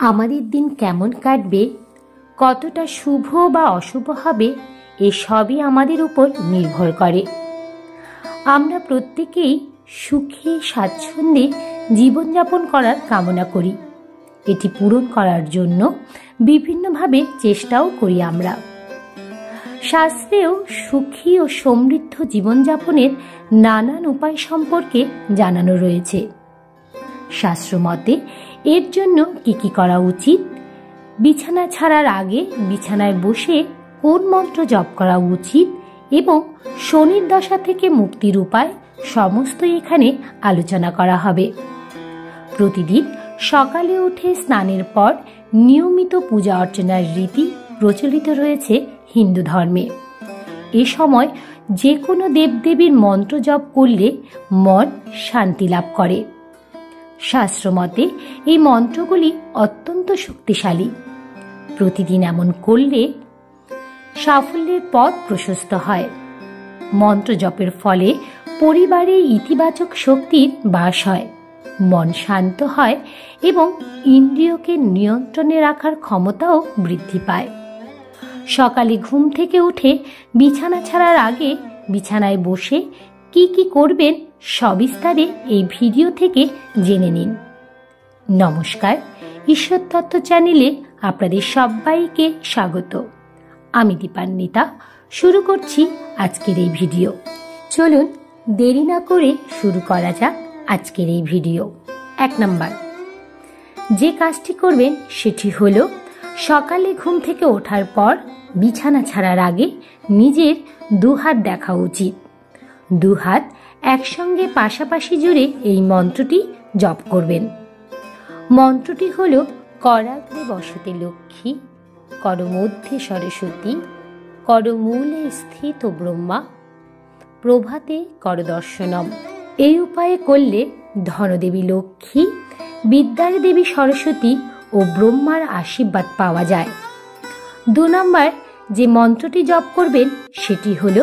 আমাদের দিন কেমন কাটবে, কতটা শুভ বা অশুভ হবে, এসবই আমাদের উপর নির্ভর করে। আমরা প্রত্যেকেই সুখে স্বাচ্ছন্দ্যে জীবনযাপন করার কামনা করি। এটি পূরণ করার জন্য বিভিন্নভাবে চেষ্টাও করি আমরা। শাস্ত্রেও সুখী ও সমৃদ্ধ জীবনযাপনের নানান উপায় সম্পর্কে জানানো রয়েছে। শাস্ত্রমতে এর জন্য কি করা উচিত, বিছানা ছাড়ার আগে বিছানায় বসে কোন মন্ত্র জপ করা উচিত এবং শনির দশা থেকে মুক্তির উপায় সমস্তই এখানে আলোচনা করা হবে। প্রতিদিন সকালে উঠে স্নানের পর নিয়মিত পূজা অর্চনার রীতি প্রচলিত রয়েছে হিন্দু ধর্মে। এ সময় যে কোনো দেবদেবীর মন্ত্র জপ করলে মন শান্তি লাভ করে। শাস্ত্রমতে এই মন্ত্রগুলি অত্যন্ত শক্তিশালী। প্রতিদিন এমন করলে সাফল্যের পথ প্রশস্ত হয়। মন্ত্র জপের ফলে পরিবারে ইতিবাচক শক্তির বাস হয়, মন শান্ত হয় এবং ইন্দ্রিয়কে নিয়ন্ত্রণে রাখার ক্ষমতাও বৃদ্ধি পায়। সকালে ঘুম থেকে উঠে বিছানা ছাড়ার আগে বিছানায় বসে কি করবেন সবিস্তারে এই ভিডিও থেকে জেনে নিন। নমস্কার, ঈশ্বর তত্ত্ব চ্যানেলে আপনাদের সবাইকে স্বাগত। আমি দীপান্বিতা শুরু করছি আজকের এই ভিডিও। চলুন দেরি না করে শুরু করা যাক আজকের এই ভিডিও। 1 নাম্বার, যে কাজটি করবেন সেটি হলো সকালে ঘুম থেকে ওঠার পর বিছানা ছাড়ার আগে নিজের দুহাত দেখা উচিত। দুহাত একসঙ্গে পাশাপাশি জুড়ে এই মন্ত্রটি জপ করবেন। মন্ত্রটি হল করাগ্রে বসতে লক্ষ্মী, করমধ্যে সরস্বতী, করমূলে স্থিত ব্রহ্মা, প্রভাতে করদর্শনম। এই উপায়ে করলে ধনদেবী লক্ষ্মী, বিদ্যার দেবী সরস্বতী ও ব্রহ্মার আশীর্বাদ পাওয়া যায়। 2 নাম্বার, যে মন্ত্রটি জপ করবেন সেটি হল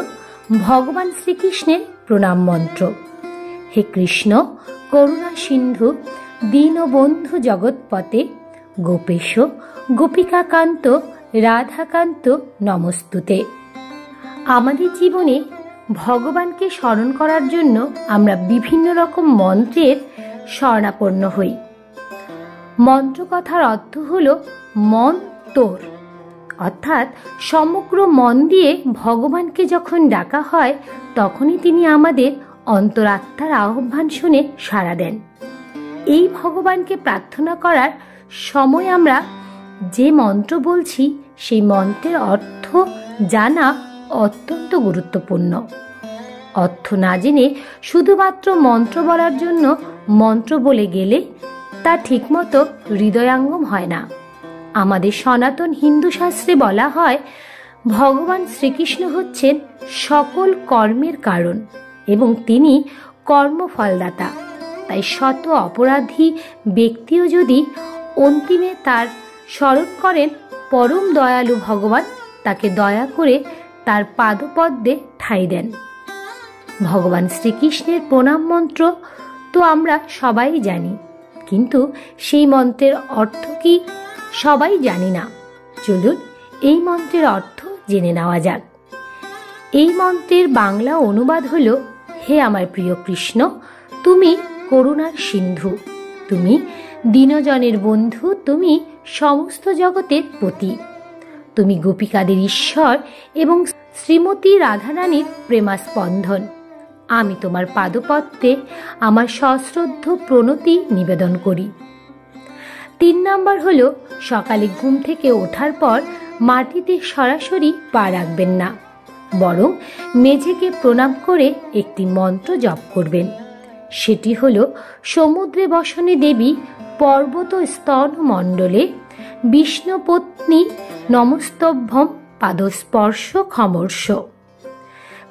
ভগবান শ্রীকৃষ্ণের প্রণাম মন্ত্র। হে কৃষ্ণ, করুণা সিন্ধু, দীনবন্ধু জগৎপতে, গোপেশ গোপিকাকান্ত রাধাকান্ত নমস্তুতে। আমাদের জীবনে ভগবানকে স্মরণ করার জন্য আমরা বিভিন্ন রকম মন্ত্রের শরণাপন্ন হই। মন্ত্র কথার অর্থ হল মন তোর, অর্থাৎ সমগ্র মন দিয়ে ভগবানকে যখন ডাকা হয় তখনই তিনি আমাদের অন্তরাত্মার আহ্বান শুনে সাড়া দেন। এই ভগবানকে প্রার্থনা করার সময় আমরা যে মন্ত্র বলছি সেই মন্ত্রের অর্থ জানা অত্যন্ত গুরুত্বপূর্ণ। অর্থ না জেনে শুধুমাত্র মন্ত্র বলার জন্য মন্ত্র বলে গেলে তা ঠিকমতো হৃদয়াঙ্গম হয় না। আমাদের সনাতন হিন্দু শাস্ত্রে বলা হয় ভগবান শ্রীকৃষ্ণ হচ্ছেন সকল কর্মের কারণ এবং তিনি কর্মফলদাতা। তাই শত অপরাধী ব্যক্তিও যদি অন্তিমে তার স্মরণ করেন, পরম দয়ালু ভগবান তাকে দয়া করে তার পাদপদ্মে ঠাঁই দেন। ভগবান শ্রীকৃষ্ণের প্রণাম মন্ত্র তো আমরা সবাই জানি, কিন্তু সেই মন্ত্রের অর্থ কি সবাই জানি না। চলুন এই মন্ত্রের অর্থ জেনে নেওয়া যাক। এই মন্ত্রের বাংলা অনুবাদ হল, হে আমার প্রিয় কৃষ্ণ, তুমি করুণার সিন্ধু, তুমি দীনজনের বন্ধু, তুমি সমস্ত জগতের পতি, তুমি গোপিকাদের ঈশ্বর এবং শ্রীমতী রাধারানীর প্রেমাস্পন্দন। আমি তোমার পাদপদ্মে আমার সশ্রদ্ধ প্রণতি নিবেদন করি। 3 নাম্বার হল, সকালে ঘুম থেকে ওঠার পর মাটিতে সরাসরি পা রাখবেন না, বরং মেঝেকে প্রণাম করে একটি মন্ত্র জপ করবেন। সেটি হল সমুদ্রে বসনে দেবী, পর্বত স্তন মণ্ডলে বিষ্ণুপত্নী নমস্তভ্যম পাদস্পর্শ খমর্ষ।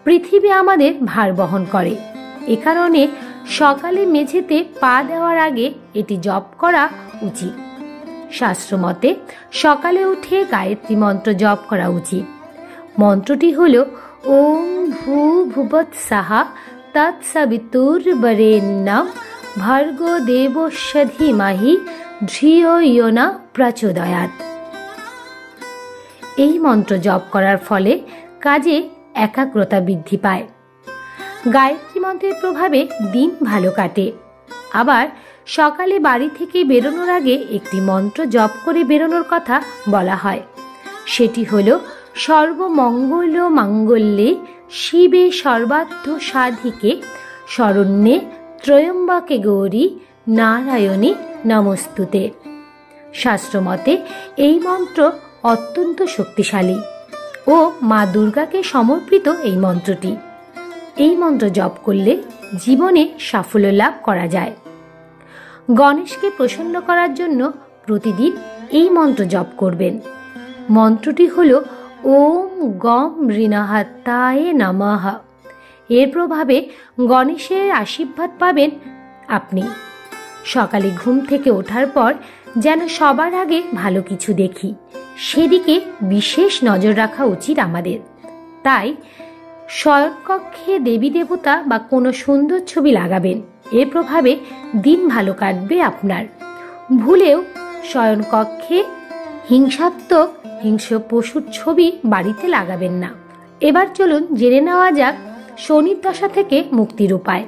পৃথিবী আমাদের ভার বহন করে, এ কারণে সকালে মেঝেতে পা দেওয়ার আগে এটি জপ করা উচিত। শাস্ত্রমতে সকালে উঠে গায়ত্রী মন্ত্র জপ করা উচিত। মন্ত্রটি হল ওম ভূভুবৎসহা তৎসবিতুর্বরেণ্যং ভর্গো দেবস্য ধীমহি ধিয়ো ইয়ো ন প্রচোদয়াৎ। এই মন্ত্র জপ করার ফলে কাজে একাগ্রতা বৃদ্ধি পায়। গায়ত্রী মন্ত্রের প্রভাবে দিন ভালো কাটে। আবার সকালে বাড়ি থেকে বেরোনোর আগে একটি মন্ত্র জপ করে বেরোনোর কথা বলা হয়। সেটি হল সর্বমঙ্গল মাঙ্গল্যে শিবে সর্বার্থ সাধিকে শরণ্যে ত্রয়ম্বকে গৌরী নারায়ণী নমস্তুতে। শাস্ত্রমতে এই মন্ত্র অত্যন্ত শক্তিশালী ও মা দুর্গাকে সমর্পিত এই মন্ত্রটি। এই মন্ত্র জপ করলে জীবনে সাফল্য লাভ করা যায়। গণেশকে প্রসন্ন করার জন্য প্রতিদিন এই মন্ত্র জপ করবেন। মন্ত্রটি হল ওম গম ঋণহাত্তায় নমঃ। এর প্রভাবে গণেশের আশীর্বাদ পাবেন আপনি। সকালে ঘুম থেকে ওঠার পর যেন সবার আগে ভালো কিছু দেখি, সেদিকে বিশেষ নজর রাখা উচিত আমাদের। তাই শয়নকক্ষে দেবী দেবতা বা কোনো সুন্দর ছবি লাগাবেন। এর প্রভাবে দিন ভালো কাটবে আপনার। ভুলেও শয়নকক্ষে হিংসাত্মক হিংস্র পশুর ছবি বাড়িতে লাগাবেন না। এবার চলুন জেনে নেওয়া যাক শনির দশা থেকে মুক্তির উপায়।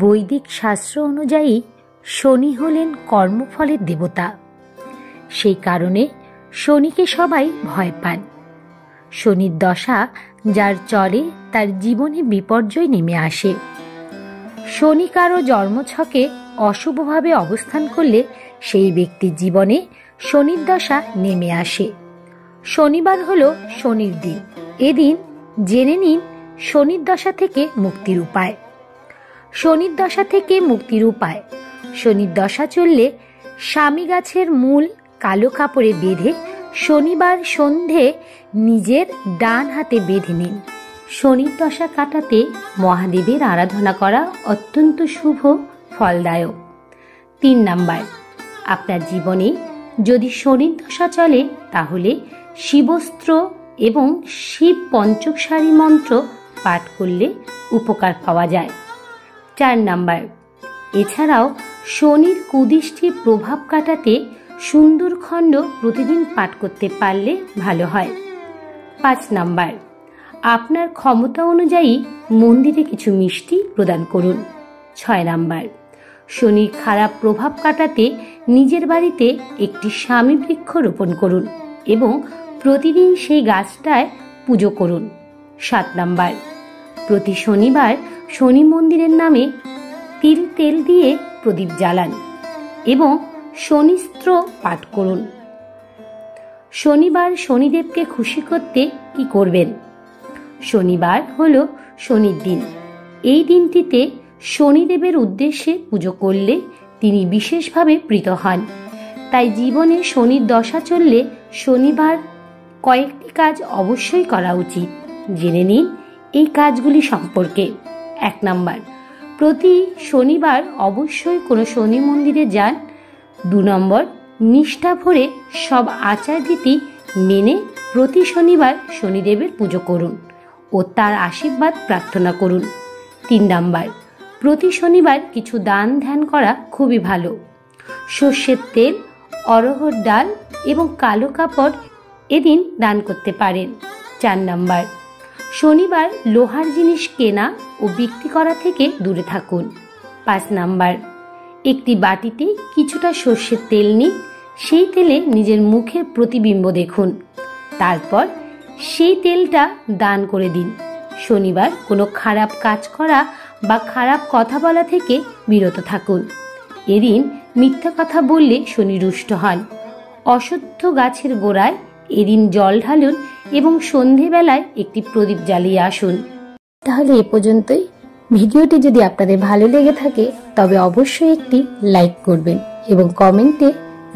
বৈদিক শাস্ত্র অনুযায়ী শনি হলেন কর্মফলের দেবতা। সেই কারণে শনিকে সবাই ভয় পান। শনির দশা যার চলে তার জীবনে বিপর্যয় নেমে আসে। শনি কারো জন্মছকে অশুভভাবে অবস্থান করলে সেই ব্যক্তির জীবনে শনির দশা নেমে আসে। শনিবার হলো শনির দিন। এদিন জেনে নিন শনির দশা থেকে মুক্তির উপায়। শনির দশা থেকে মুক্তির উপায়: শনির দশা চললে স্বামী গাছের মূল কালো কাপড়ে বেঁধে শনিবার সন্ধে নিজের ডান হাতে বেঁধে নিন। শনির দশা কাটাতে মহাদেবের আরাধনা করা অত্যন্ত শুভ ফলদায়ক। 3 নাম্বার, আপনার জীবনে যদি শনির দশা চলে তাহলে শিবস্ত্র এবং শিব পঞ্চকসারী মন্ত্র পাঠ করলে উপকার পাওয়া যায়। 4 নাম্বার, এছাড়াও শনির কুদৃষ্টির প্রভাব কাটাতে সুন্দরখণ্ড প্রতিদিন পাঠ করতে পারলে ভালো হয়। 5 নাম্বার, আপনার ক্ষমতা অনুযায়ী মন্দিরে কিছু মিষ্টি প্রদান করুন। 6 নাম্বার, শনির খারাপ প্রভাব কাটাতে নিজের বাড়িতে একটি স্বামী বৃক্ষ রোপণ করুন এবং প্রতিদিন সেই গাছটায় পুজো করুন। 7 নাম্বার, প্রতি শনিবার শনি মন্দিরের নামে তিল তেল দিয়ে প্রদীপ জ্বালান এবং শনিস্ত্র পাঠ করুন। শনিবার শনিদেবকে খুশি করতে কি করবেন? শনিবার হলো শনির দিন। এই দিনটিতে শনিদেবের উদ্দেশ্যে পুজো করলে তিনি বিশেষভাবে প্রীত হন। তাই জীবনে শনির দশা চললে শনিবার কয়েকটি কাজ অবশ্যই করা উচিত। জেনে নিন এই কাজগুলি সম্পর্কে। 1 নাম্বার, প্রতি শনিবার অবশ্যই কোনো শনি মন্দিরে যান। 2 নম্বর, নিষ্ঠা ভরে সব আচার রীতি মেনে প্রতি শনিবার শনিদেবের পুজো করুন ও তার আশীর্বাদ প্রার্থনা করুন। 3 নাম্বার, প্রতি শনিবার কিছু দান ধ্যান করা খুবই ভালো। সর্ষের তেল, অরহর ডাল এবং কালো কাপড় এদিন দান করতে পারেন। 4 নাম্বার, শনিবার লোহার জিনিস কেনা ও বিক্রি করা থেকে দূরে থাকুন। 5 নাম্বার, একটি বাটিতে কিছুটা সর্ষের তেল নিন। সেই তেলে নিজের মুখের প্রতিবিম্ব দেখুন। তারপর সেই তেলটা দান করে দিন। শনিবার কোনো খারাপ কাজ করা বা খারাপ কথা বলা থেকে বিরত থাকুন। এদিন মিথ্যা কথা বললে শনি রুষ্ট হন। অশ্বত্থ গাছের গোড়ায় এদিন জল ঢালুন এবং সন্ধেবেলায় একটি প্রদীপ জ্বালিয়ে আসুন। তাহলে এ পর্যন্তই। ভিডিওটি যদি আপনাদের ভালো লেগে থাকে তবে অবশ্যই একটি লাইক করবেন এবং কমেন্টে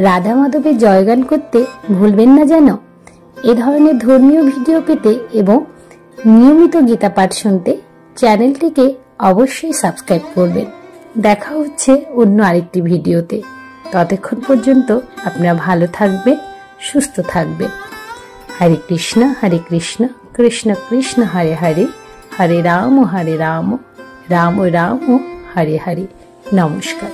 রাধা মাধবের জয়গান করতে ভুলবেন না যেন। এ ধরনের ধর্মীয় ভিডিও পেতে এবং নিয়মিত গীতা পাঠ শুনতে চ্যানেলটিকে অবশ্যই সাবস্ক্রাইব করবেন। দেখা হচ্ছে অন্য আরেকটি ভিডিওতে। ততক্ষণ পর্যন্ত আপনারা ভালো থাকবেন, সুস্থ থাকবেন। হরে কৃষ্ণ কৃষ্ণ কৃষ্ণ হরে হরে, হরে রাম রাম রাম হরে হরে। নমস্কার।